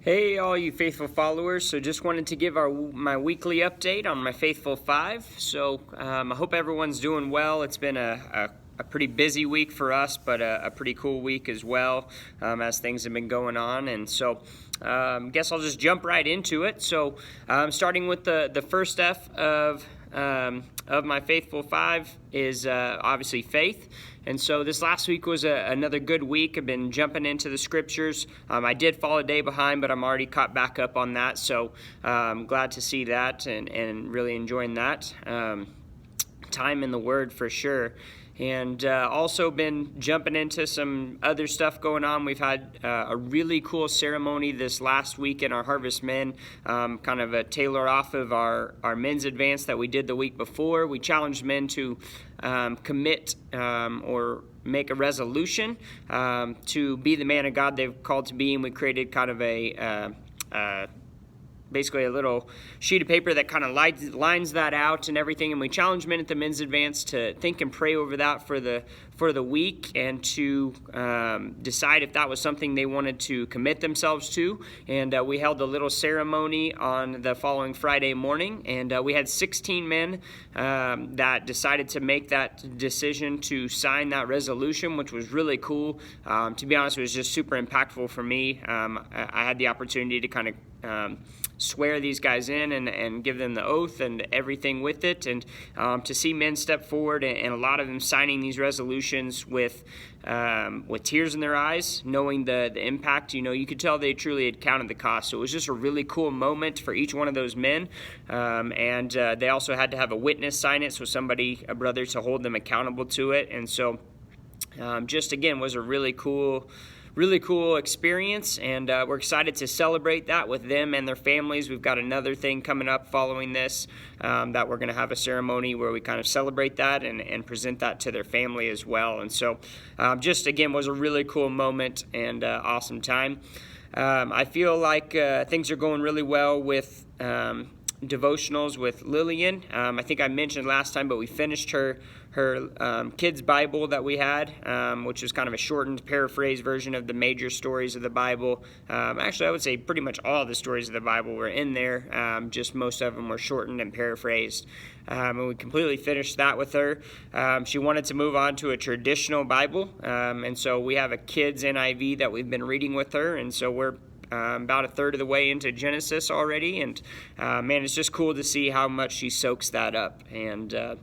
Hey, all you faithful followers. So just wanted to give my weekly update on my Faithful Five. I hope everyone's doing well. It's been a pretty busy week for us, but a pretty cool week as well, as things have been going on. And so guess I'll just jump right into it. So starting with the first F of my Faithful Five is obviously faith. And so this last week was another good week. I've been jumping into the scriptures. I did fall a day behind, but I'm already caught back up on that. So glad to see that and really enjoying that. Time in the Word for sure. And also been jumping into some other stuff going on. We've had a really cool ceremony this last week in our Harvest Men, kind of a tailor off of our men's advance that we did the week before. We challenged men to commit or make a resolution to be the man of God they've called to be, and we created kind of basically a little sheet of paper that kind of lines that out and everything, and we challenge men at the men's advance to think and pray over that for the week and to decide if that was something they wanted to commit themselves to. And we held a little ceremony on the following Friday morning, and we had 16 men that decided to make that decision to sign that resolution, which was really cool. To be honest, it was just super impactful for me. I had the opportunity to kind of swear these guys in and give them the oath and everything with it, and to see men step forward and a lot of them signing these resolutions with tears in their eyes, knowing the impact. You could tell they truly had counted the cost. So it was just a really cool moment for each one of those men, and they also had to have a witness sign it, so a brother, to hold them accountable to it. And so just again was a really cool experience, and we're excited to celebrate that with them and their families. We've got another thing coming up following this that we're going to have a ceremony where we kind of celebrate that and present that to their family as well. And so just again was a really cool moment and awesome time. I feel like things are going really well with devotionals with Lillian. I think I mentioned last time, but we finished her kids' Bible that we had, which is kind of a shortened, paraphrased version of the major stories of the Bible. Actually, I would say pretty much all the stories of the Bible were in there, just most of them were shortened and paraphrased. And we completely finished that with her. She wanted to move on to a traditional Bible, and so we have a kids' NIV that we've been reading with her, and so we're about a third of the way into Genesis already, and man, it's just cool to see how much she soaks that up. And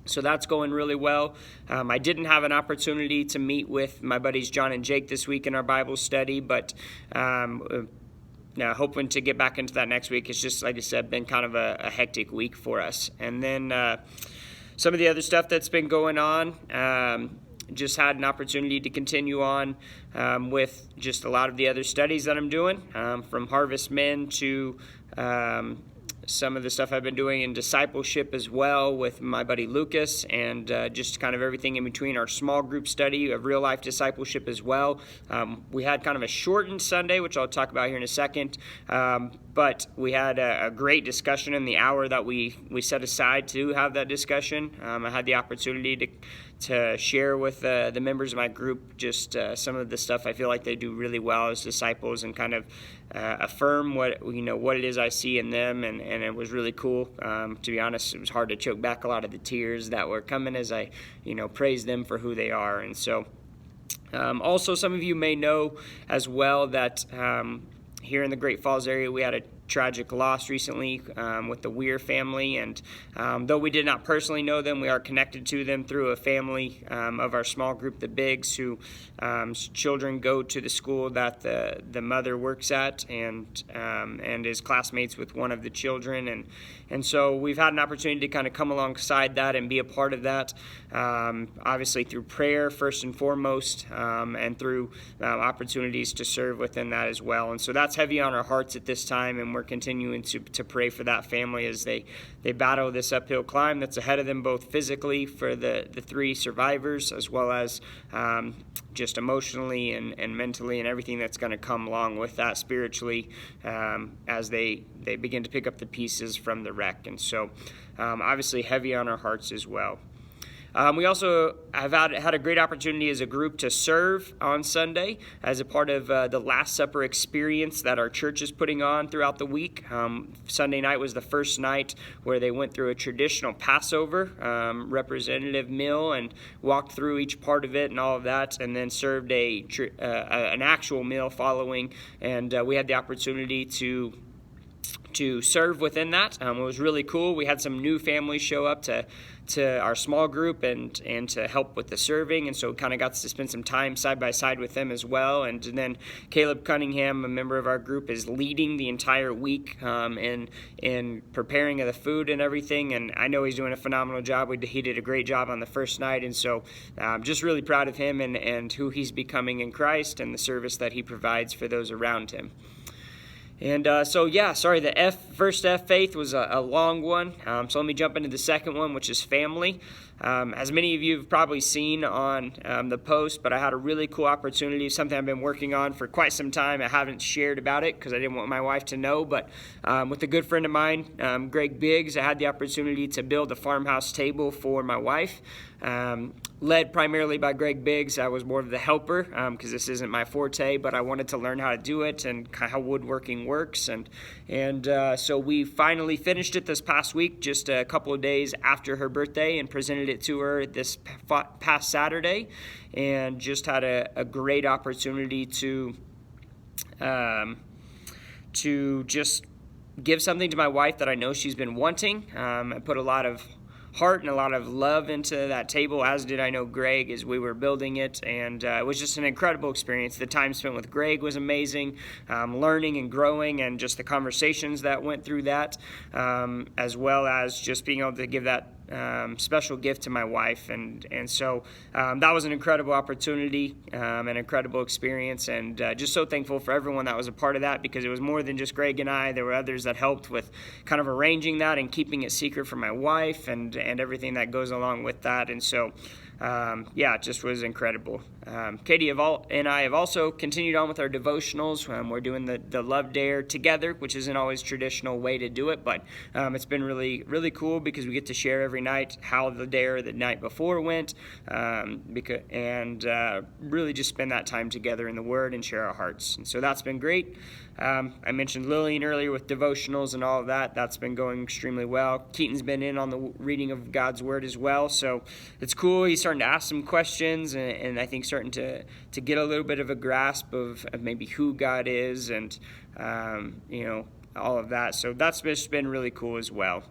so that's going really well. I didn't have an opportunity to meet with my buddies John and Jake this week in our Bible study, but hoping to get back into that next week. It's just, like I said, been kind of a hectic week for us. And then some of the other stuff that's been going on, just had an opportunity to continue on with just a lot of the other studies that I'm doing, from Harvest Men to some of the stuff I've been doing in discipleship as well with my buddy Lucas, and just kind of everything in between. Our small group study of real life discipleship as well. We had kind of a shortened Sunday, which I'll talk about here in a second, but we had a great discussion in the hour that we set aside to have that discussion. I had the opportunity to share with the members of my group just some of the stuff I feel like they do really well as disciples, and kind of affirm what it is I see in them, and it was really cool. To be honest, it was hard to choke back a lot of the tears that were coming as I praised them for who they are. And so also, some of you may know as well that here in the Great Falls area we had a tragic loss recently with the Weir family, and though we did not personally know them, we are connected to them through a family of our small group, the Biggs, who children go to the school that the mother works at, and is classmates with one of the children, and so we've had an opportunity to kind of come alongside that and be a part of that, obviously through prayer first and foremost, and through opportunities to serve within that as well. And so that's heavy on our hearts at this time, and we're continuing to pray for that family as they battle this uphill climb that's ahead of them, both physically for the three survivors, as well as just emotionally and mentally, and everything that's going to come along with that spiritually, as they begin to pick up the pieces from the wreck. And so obviously heavy on our hearts as well. We also have had a great opportunity as a group to serve on Sunday as a part of the Last Supper experience that our church is putting on throughout the week. Sunday night was the first night where they went through a traditional Passover representative meal and walked through each part of it and all of that, and then served an actual meal following, and we had the opportunity to serve within that. It was really cool. We had some new families show up to our small group and to help with the serving, and so we kind of got to spend some time side by side with them as well. And then Caleb Cunningham, a member of our group, is leading the entire week in preparing of the food and everything, and I know he's doing a phenomenal job. He did a great job on the first night, and so I'm just really proud of him and who he's becoming in Christ and the service that he provides for those around him. And the first F, faith, was a long one. So let me jump into the second one, which is family. As many of you have probably seen on the post, but I had a really cool opportunity, something I've been working on for quite some time. I haven't shared about it because I didn't want my wife to know, but with a good friend of mine, Greg Biggs, I had the opportunity to build a farmhouse table for my wife. Led primarily by Greg Biggs. I was more of the helper because this isn't my forte, but I wanted to learn how to do it and how woodworking works. And so we finally finished it this past week, just a couple of days after her birthday, and presented it to her this past Saturday, and just had a great opportunity to just give something to my wife that I know she's been wanting. I put a lot of heart and a lot of love into that table, as did I know Greg as we were building it, and it was just an incredible experience. The time spent with Greg was amazing, learning and growing, and just the conversations that went through that, as well as just being able to give that special gift to my wife, and so that was an incredible opportunity, an incredible experience, and just so thankful for everyone that was a part of that, because it was more than just Greg and I. There were others that helped with kind of arranging that and keeping it secret from my wife and everything that goes along with that, and so it just was incredible. Katie and I have also continued on with our devotionals. We're doing the Love Dare together, which isn't always a traditional way to do it, but it's been really, really cool because we get to share every night how the dare the night before went, really just spend that time together in the Word and share our hearts. And so that's been great. I mentioned Lillian earlier with devotionals and all of that. That's been going extremely well. Keaton's been in on the reading of God's Word as well, so it's cool. He's starting to ask some questions, and I think starting to get a little bit of a grasp of maybe who God is and all of that. So that's just been really cool as well.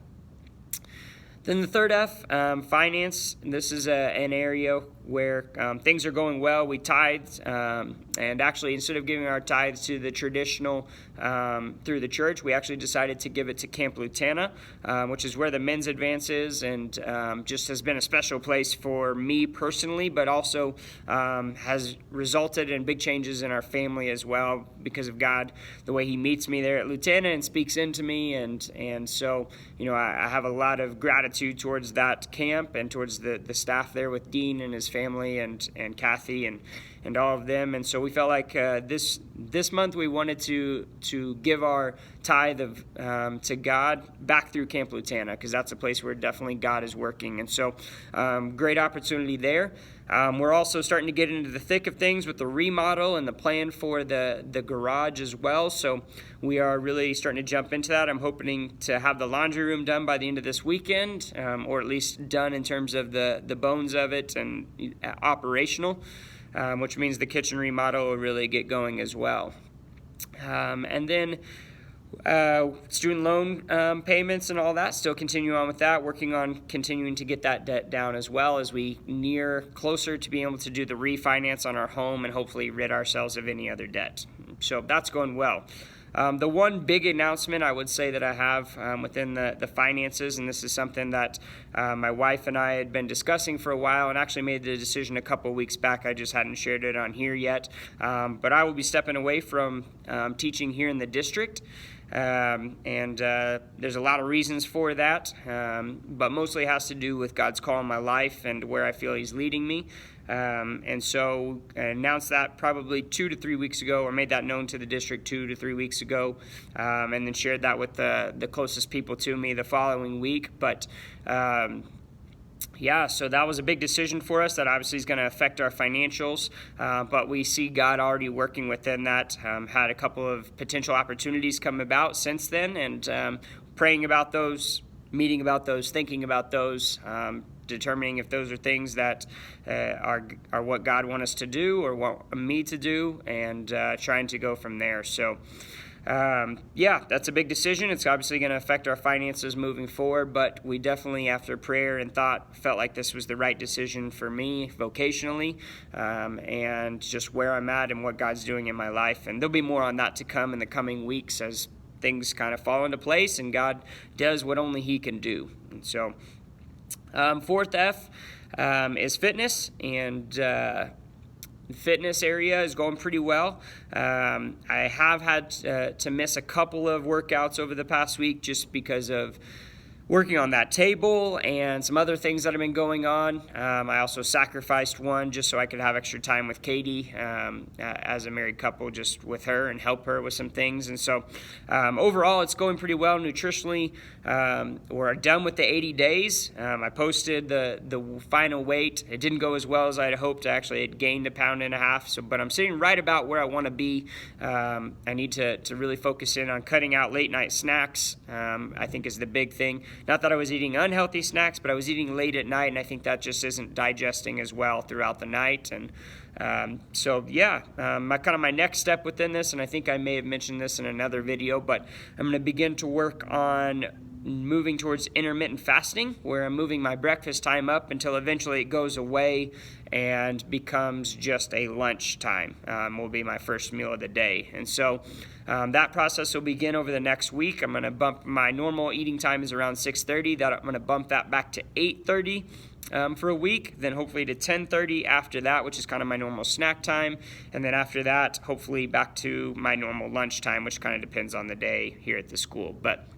Then the third F, finance. This is an area where things are going well. We tithed, and actually instead of giving our tithes to the traditional through the church, we actually decided to give it to Camp Lutana, which is where the men's advance is, and just has been a special place for me personally, but also has resulted in big changes in our family as well because of God, the way He meets me there at Lutana and speaks into me, and so I have a lot of gratitude towards that camp and towards the staff there with Dean and his family and Kathy and all of them. And so we felt like this month we wanted to give our tithe to God back through Camp Lutana, because that's a place where definitely God is working. And so great opportunity there. We're also starting to get into the thick of things with the remodel and the plan for the garage as well. So we are really starting to jump into that. I'm hoping to have the laundry room done by the end of this weekend, or at least done in terms of the bones of it and operational, which means the kitchen remodel will really get going as well. And then student loan payments and all that, still continue on with that, working on continuing to get that debt down as well as we near closer to being able to do the refinance on our home and hopefully rid ourselves of any other debt. So that's going well. The one big announcement I would say that I have within the finances, and this is something that my wife and I had been discussing for a while and actually made the decision a couple of weeks back. I just hadn't shared it on here yet. But I will be stepping away from teaching here in the district. And there's a lot of reasons for that, but mostly has to do with God's call in my life and where I feel He's leading me. And so I announced that probably 2 to 3 weeks ago, or made that known to the district 2 to 3 weeks ago, and then shared that with the closest people to me the following week. But yeah, so that was a big decision for us that obviously is going to affect our financials, but we see God already working within that. Had a couple of potential opportunities come about since then, and praying about those, meeting about those, thinking about those, determining if those are things that are what God wants us to do or want me to do, and trying to go from there. So yeah, that's a big decision. It's obviously going to affect our finances moving forward, but we definitely, after prayer and thought, felt like this was the right decision for me vocationally, and just where I'm at and what God's doing in my life. And there'll be more on that to come in the coming weeks as things kind of fall into place and God does what only He can do. And so fourth F is fitness, and fitness area is going pretty well. I have had to miss a couple of workouts over the past week just because of working on that table and some other things that have been going on. I also sacrificed one just so I could have extra time with Katie as a married couple, just with her and help her with some things. And so overall, it's going pretty well nutritionally. We're done with the 80 days. I posted the final weight. It didn't go as well as I had hoped. Actually, it gained 1.5 pounds. So, but I'm sitting right about where I want to be. I need to really focus in on cutting out late night snacks. I think is the big thing. Not that I was eating unhealthy snacks, but I was eating late at night, and I think that just isn't digesting as well throughout the night. And so, yeah, my next step within this, and I think I may have mentioned this in another video, but I'm going to begin to work on moving towards intermittent fasting, where I'm moving my breakfast time up until eventually it goes away and becomes just a lunch time. Will be my first meal of the day. And so that process will begin over the next week. I'm going to bump my normal eating time is around 6:30. That I'm going to bump that back to 8:30 for a week, then hopefully to 10:30 after that, which is kind of my normal snack time. And then after that, hopefully back to my normal lunch time, which kind of depends on the day here at the school. But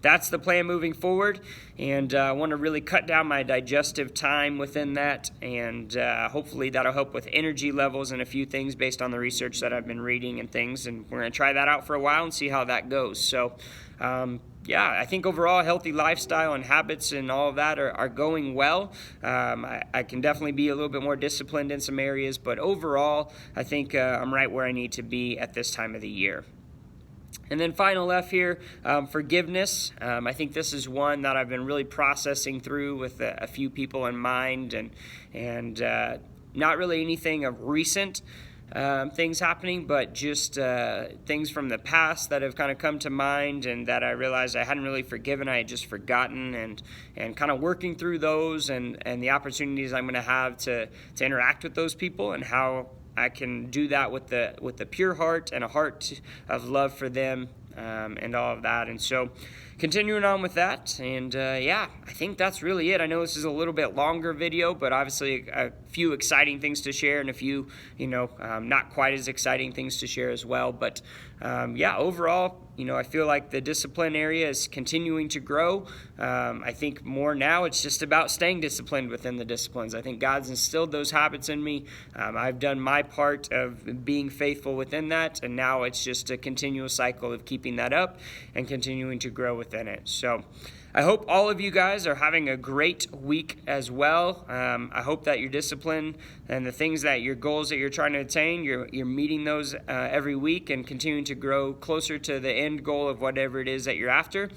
that's the plan moving forward, and I want to really cut down my digestive time within that, and hopefully that'll help with energy levels and a few things based on the research that I've been reading and things, and we're going to try that out for a while and see how that goes. So yeah, I think overall healthy lifestyle and habits and all of that are going well. I can definitely be a little bit more disciplined in some areas, but overall I think I'm right where I need to be at this time of the year. And then final F here, forgiveness. I think this is one that I've been really processing through with a few people in mind, and not really anything of recent things happening, but just things from the past that have kind of come to mind and that I realized I hadn't really forgiven, I had just forgotten, and kind of working through those and the opportunities I'm going to have to interact with those people and how I can do that with the pure heart and a heart of love for them, and all of that. And so continuing on with that, and yeah, I think that's really it. I know this is a little bit longer video, but obviously a few exciting things to share and a few, not quite as exciting things to share as well. But yeah, overall, I feel like the discipline area is continuing to grow. I think more now it's just about staying disciplined within the disciplines. I think God's instilled those habits in me. I've done my part of being faithful within that, and now it's just a continual cycle of keeping that up and continuing to grow within it. So I hope all of you guys are having a great week as well. I hope that your discipline and the things that your goals that you're trying to attain, you're meeting those every week and continuing to grow closer to the end goal of whatever it is that you're after.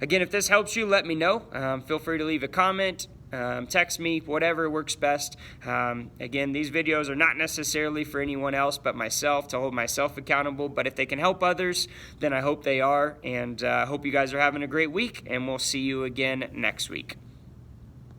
Again, if this helps you, let me know. Feel free to leave a comment. Text me, whatever works best. Again, these videos are not necessarily for anyone else but myself, to hold myself accountable, but if they can help others, then I hope they are, and I hope you guys are having a great week, and we'll see you again next week.